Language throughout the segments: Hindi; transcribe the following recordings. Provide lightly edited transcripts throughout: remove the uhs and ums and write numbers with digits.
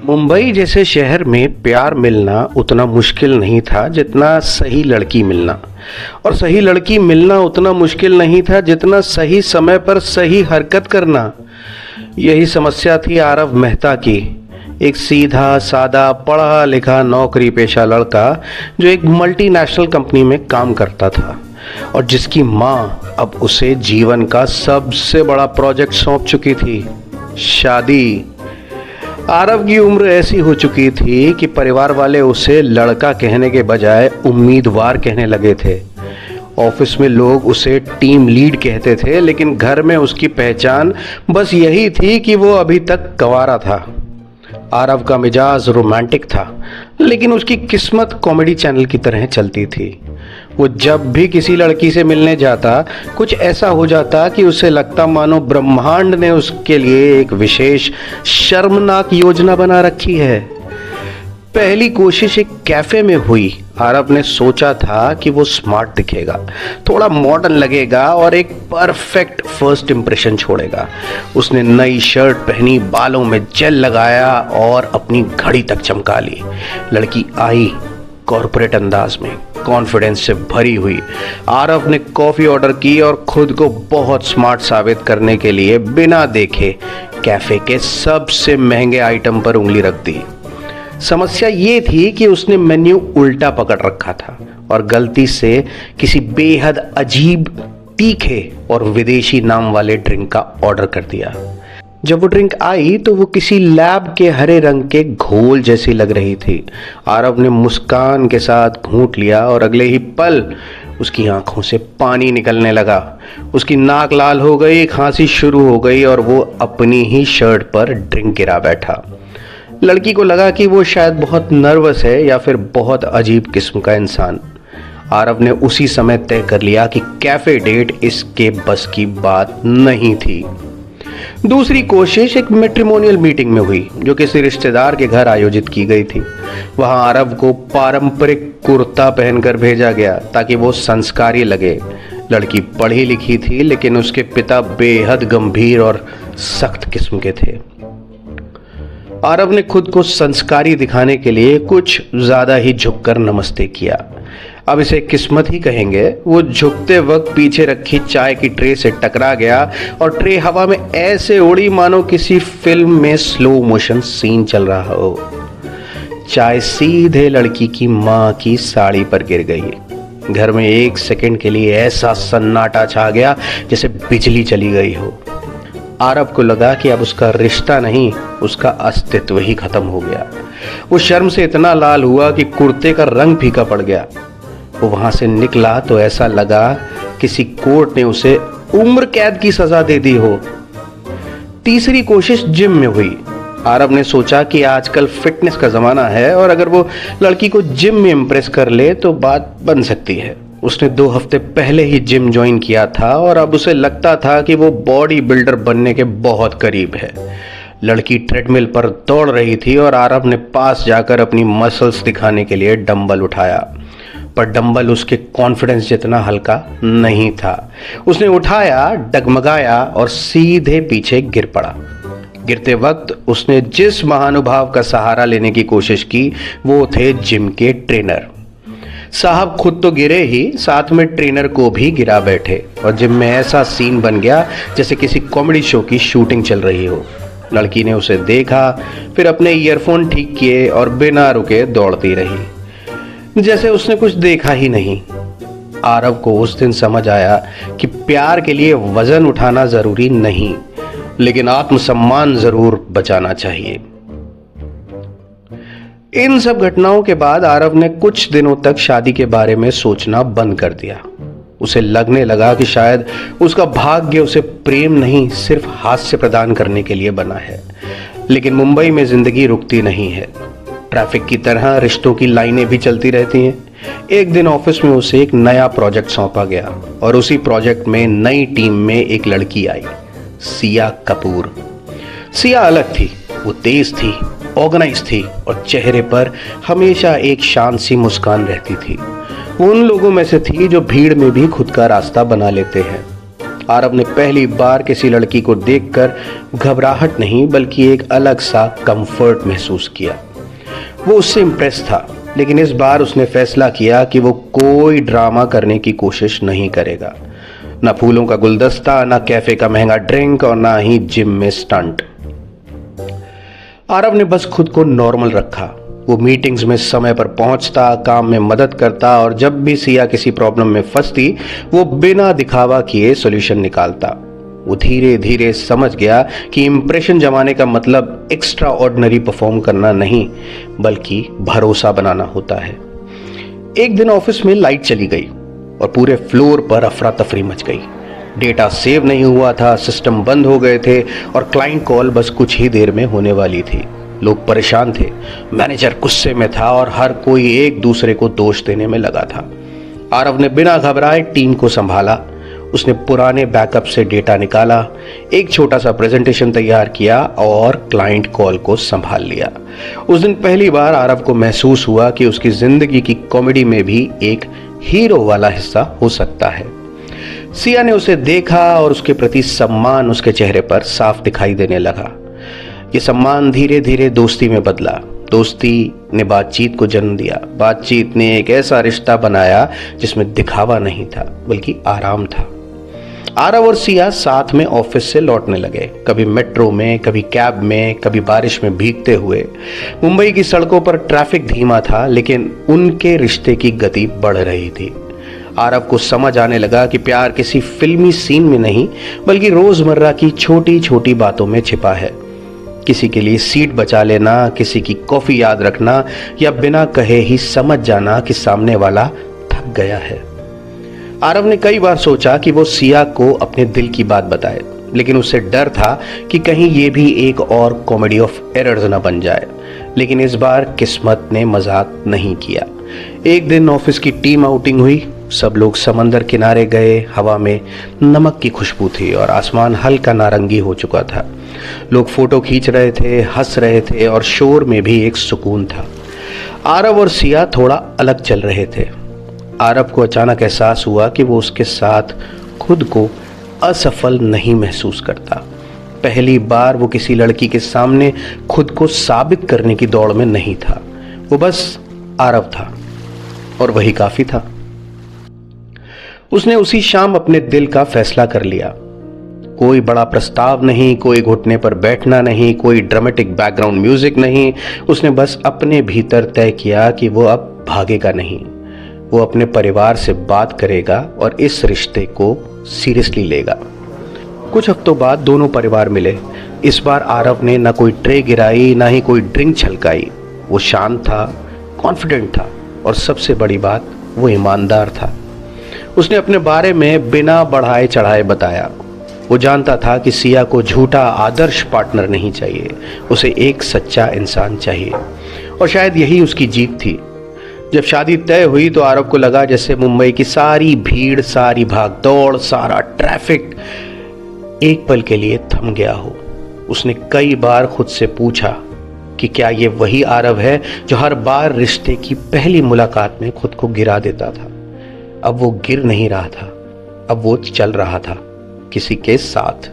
मुंबई जैसे शहर में प्यार मिलना उतना मुश्किल नहीं था जितना सही लड़की मिलना। और सही लड़की मिलना उतना मुश्किल नहीं था जितना सही समय पर सही हरकत करना। यही समस्या थी आरव मेहता की। एक सीधा सादा पढ़ा लिखा नौकरी पेशा लड़का जो एक मल्टीनेशनल कंपनी में काम करता था और जिसकी माँ अब उसे जीवन का सबसे बड़ा प्रोजेक्ट सौंप चुकी थी, शादी। आरव की उम्र ऐसी हो चुकी थी कि परिवार वाले उसे लड़का कहने के बजाय उम्मीदवार कहने लगे थे। ऑफिस में लोग उसे टीम लीड कहते थे, लेकिन घर में उसकी पहचान बस यही थी कि वो अभी तक कंवारा था। आरव का मिजाज रोमांटिक था, लेकिन उसकी किस्मत कॉमेडी चैनल की तरह चलती थी। वो जब भी किसी लड़की से मिलने जाता, कुछ ऐसा हो जाता कि उसे लगता मानो ब्रह्मांड ने उसके लिए एक विशेष शर्मनाक योजना बना रखी है। पहली कोशिश एक कैफे में हुई। आरव ने सोचा था कि वो स्मार्ट दिखेगा, थोड़ा मॉडर्न लगेगा और एक परफेक्ट फर्स्ट इंप्रेशन छोड़ेगा। उसने नई शर्ट पहनी, बालों में जेल लगाया और अपनी घड़ी तक चमका ली। लड़की आई कॉर्पोरेट अंदाज में, कॉन्फिडेंस से भरी हुई। आरव ने कॉफी ऑर्डर की और खुद को बहुत स्मार्ट साबित करने के लिए बिना देखे कैफे के सबसे महंगे आइटम पर उंगली रख दी। समस्या ये थी कि उसने मेन्यू उल्टा पकड़ रखा था और गलती से किसी बेहद अजीब, तीखे और विदेशी नाम वाले ड्रिंक का ऑर्डर कर दिया। जब वो ड्रिंक आई तो वो किसी लैब के हरे रंग के घोल जैसी लग रही थी। आरव ने मुस्कान के साथ घूंट लिया और अगले ही पल उसकी आंखों से पानी निकलने लगा। उसकी नाक लाल हो गई, खांसी शुरू हो गई और वो अपनी ही शर्ट पर ड्रिंक गिरा बैठा। लड़की को लगा कि वो शायद बहुत नर्वस है या फिर बहुत अजीब किस्म का इंसान। आरव ने उसी समय तय कर लिया कि कैफे डेट इसके बस की बात नहीं थी। दूसरी कोशिश एक मैट्रिमोनियल मीटिंग में हुई जो किसी रिश्तेदार के घर आयोजित की गई थी। वहां आरव को पारंपरिक कुर्ता पहनकर भेजा गया ताकि वो संस्कारी लगे। लड़की पढ़ी लिखी थी, लेकिन उसके पिता बेहद गंभीर और सख्त किस्म के थे। आरव ने खुद को संस्कारी दिखाने के लिए कुछ ज्यादा ही झुककर नमस्ते किया। अब इसे किस्मत ही कहेंगे। वो झुकते वक्त पीछे रखी चाय की ट्रे से टकरा गया और ट्रे हवा में ऐसे उड़ी मानो किसी फिल्म में स्लो मोशन सीन चल रहा हो। चाय सीधे लड़की की माँ की साड़ी पर गिर गई। घर में एक सेकंड के लिए ऐसा सन्नाटा छा गया जैसे बिजली चली गई हो। आरव को लगा कि अब उसका रिश्ता नहीं, उसका अस्तित्व ही खत्म हो गया। वो शर्म से इतना लाल हुआ कि कुर्ते का रंग फीका पड़ गया। वो वहां से निकला तो ऐसा लगा किसी कोर्ट ने उसे उम्र कैद की सजा दे दी हो। तीसरी कोशिश जिम में हुई। आरव ने सोचा कि आजकल फिटनेस का जमाना है और अगर वो लड़की को जिम में इंप्रेस कर ले तो बात बन सकती है। उसने 2 हफ्ते पहले ही जिम ज्वाइन किया था और अब उसे लगता था कि वो बॉडी बिल्डर बनने के बहुत करीब है। लड़की ट्रेडमिल पर दौड़ रही थी और आरव ने पास जाकर अपनी मसल्स दिखाने के लिए डंबल उठाया, पर डंबल उसके कॉन्फिडेंस जितना हल्का नहीं था। उसने उठाया, डगमगाया और सीधे पीछे गिर पड़ा। गिरते वक्त उसने जिस महानुभाव का सहारा लेने की कोशिश की वो थे जिम के ट्रेनर साहब। खुद तो गिरे ही, साथ में ट्रेनर को भी गिरा बैठे और जिम में ऐसा सीन बन गया जैसे किसी कॉमेडी शो की शूटिंग चल रही हो। लड़की ने उसे देखा, फिर अपने ईयरफोन ठीक किए और बिना रुके दौड़ती रही जैसे उसने कुछ देखा ही नहीं। आरव को उस दिन समझ आया कि प्यार के लिए वजन उठाना जरूरी नहीं, लेकिन आत्मसम्मान जरूर बचाना चाहिए। इन सब घटनाओं के बाद आरव ने कुछ दिनों तक शादी के बारे में सोचना बंद कर दिया। उसे लगने लगा कि शायद उसका भाग्य उसे प्रेम नहीं, सिर्फ हास्य प्रदान करने के लिए बना है। लेकिन मुंबई में जिंदगी रुकती नहीं है। ट्रैफिक की तरह रिश्तों की लाइनें भी चलती रहती हैं। एक दिन ऑफिस में उसे एक नया प्रोजेक्ट सौंपा गया और उसी प्रोजेक्ट में नई टीम में एक लड़की आई, सिया कपूर। सिया अलग थी, वो तेज थी, ऑर्गेनाइज थी और चेहरे पर हमेशा एक शांत सी मुस्कान रहती थी। वो उन लोगों में से थी जो भीड़ में भी खुद का रास्ता बना लेते हैं। आरव ने पहली बार किसी लड़की को देखकर घबराहट नहीं बल्कि एक अलग सा कंफर्ट महसूस किया। वो उससे इम्प्रेस था, लेकिन इस बार उसने फैसला किया कि वो कोई ड्रामा करने की कोशिश नहीं करेगा। ना फूलों का गुलदस्ता, ना कैफे का महंगा ड्रिंक और ना ही जिम में स्टंट। आरव ने बस खुद को नॉर्मल रखा। वो मीटिंग्स में समय पर पहुंचता, काम में मदद करता और जब भी सिया किसी प्रॉब्लम में फंसती वो बिना दिखावा किए सॉल्यूशन निकालता। वो धीरे धीरे समझ गया कि इंप्रेशन जमाने का मतलब एक्स्ट्रा ऑर्डिनरी परफॉर्म करना नहीं बल्कि भरोसा बनाना होता है। एक दिन ऑफिस में लाइट चली गई और पूरे फ्लोर पर अफरा तफरी मच गई। डेटा सेव नहीं हुआ था, सिस्टम बंद हो गए थे और क्लाइंट कॉल बस कुछ ही देर में होने वाली थी। लोग परेशान थे, मैनेजर गुस्से में था और हर कोई एक दूसरे को दोष देने में लगा था। आरव ने बिना घबराए टीम को संभाला। उसने पुराने बैकअप से डेटा निकाला, एक छोटा सा प्रेजेंटेशन तैयार किया और क्लाइंट कॉल को संभाल लिया। उस दिन पहली बार आरव को महसूस हुआ कि उसकी जिंदगी की कॉमेडी में भी एक हीरो वाला हिस्सा हो सकता है। सिया ने उसे देखा और उसके प्रति सम्मान उसके चेहरे पर साफ दिखाई देने लगा। ये सम्मान धीरे धीरे दोस्ती में बदला। दोस्ती ने बातचीत को जन्म दिया। बातचीत ने एक ऐसा रिश्ता बनाया जिसमें दिखावा नहीं था बल्कि आराम था। आरव और सिया साथ में ऑफिस से लौटने लगे, कभी मेट्रो में, कभी कैब में, कभी बारिश में भीगते हुए। मुंबई की सड़कों पर ट्रैफिक धीमा था लेकिन उनके रिश्ते की गति बढ़ रही थी। आरव को समझ आने लगा कि प्यार किसी फिल्मी सीन में नहीं बल्कि रोजमर्रा की छोटी छोटी बातों में छिपा है। किसी के लिए सीट बचा लेना, किसी की कॉफी याद रखना या बिना कहे ही समझ जाना कि सामने वाला थक गया है। आरव ने कई बार सोचा कि वो सिया को अपने दिल की बात बताए, लेकिन उसे डर था कि कहीं ये भी एक और कॉमेडी ऑफ एरर्स न बन जाए। लेकिन इस बार किस्मत ने मजाक नहीं किया। एक दिन ऑफिस की टीम आउटिंग हुई। सब लोग समंदर किनारे गए। हवा में नमक की खुशबू थी और आसमान हल्का नारंगी हो चुका था। लोग फोटो खींच रहे थे, हंस रहे थे और शोर में भी एक सुकून था। आरव और सिया थोड़ा अलग चल रहे थे। आरव को अचानक एहसास हुआ कि वो उसके साथ खुद को असफल नहीं महसूस करता। पहली बार वो किसी लड़की के सामने खुद को साबित करने की दौड़ में नहीं था। वो बस आरव था और वही काफी था। उसने उसी शाम अपने दिल का फैसला कर लिया। कोई बड़ा प्रस्ताव नहीं, कोई घुटने पर बैठना नहीं, कोई ड्रामेटिक बैकग्राउंड म्यूजिक नहीं। उसने बस अपने भीतर तय किया कि वो अब भागेगा नहीं। वो अपने परिवार से बात करेगा और इस रिश्ते को सीरियसली लेगा। कुछ हफ्तों बाद दोनों परिवार मिले। इस बार आरव ने ना कोई ट्रे गिराई, ना ही कोई ड्रिंक छलकाई। वो शांत था, कॉन्फिडेंट था और सबसे बड़ी बात, वो ईमानदार था। उसने अपने बारे में बिना बढ़ाए चढ़ाए बताया। वो जानता था कि सिया को झूठा आदर्श पार्टनर नहीं चाहिए, उसे एक सच्चा इंसान चाहिए और शायद यही उसकी जीत थी। जब शादी तय हुई तो आरव को लगा जैसे मुंबई की सारी भीड़, सारी भागदौड़, सारा ट्रैफिक एक पल के लिए थम गया हो। उसने कई बार खुद से पूछा कि क्या ये वही आरव है जो हर बार रिश्ते की पहली मुलाकात में खुद को गिरा देता था। अब वो गिर नहीं रहा था, अब वो चल रहा था किसी के साथ।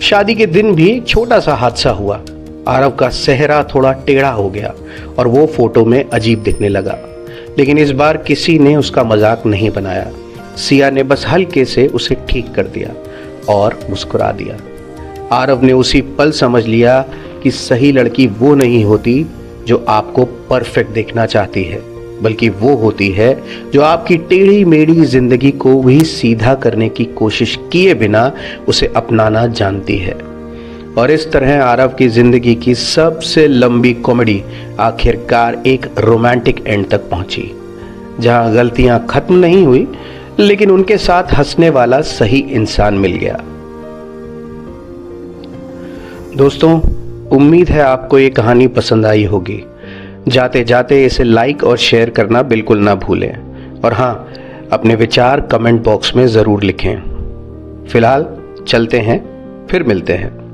शादी के दिन भी एक छोटा सा हादसा हुआ। आरव का सेहरा थोड़ा टेढ़ा हो गया और वो फोटो में अजीब दिखने लगा, लेकिन इस बार किसी ने उसका मजाक नहीं बनाया। सिया ने बस हल्के से उसे ठीक कर दिया और मुस्कुरा दिया। आरव ने उसी पल समझ लिया कि सही लड़की वो नहीं होती जो आपको परफेक्ट देखना चाहती है, बल्कि वो होती है जो आपकी टेढ़ी मेढ़ी जिंदगी को भी सीधा करने की कोशिश किए बिना उसे अपनाना जानती है। और इस तरह आरव की जिंदगी की सबसे लंबी कॉमेडी आखिरकार एक रोमांटिक एंड तक पहुंची, जहां गलतियां खत्म नहीं हुई लेकिन उनके साथ हंसने वाला सही इंसान मिल गया। दोस्तों, उम्मीद है आपको ये कहानी पसंद आई होगी। जाते जाते इसे लाइक और शेयर करना बिल्कुल ना भूलें और हाँ, अपने विचार कमेंट बॉक्स में ज़रूर लिखें। फिलहाल चलते हैं, फिर मिलते हैं।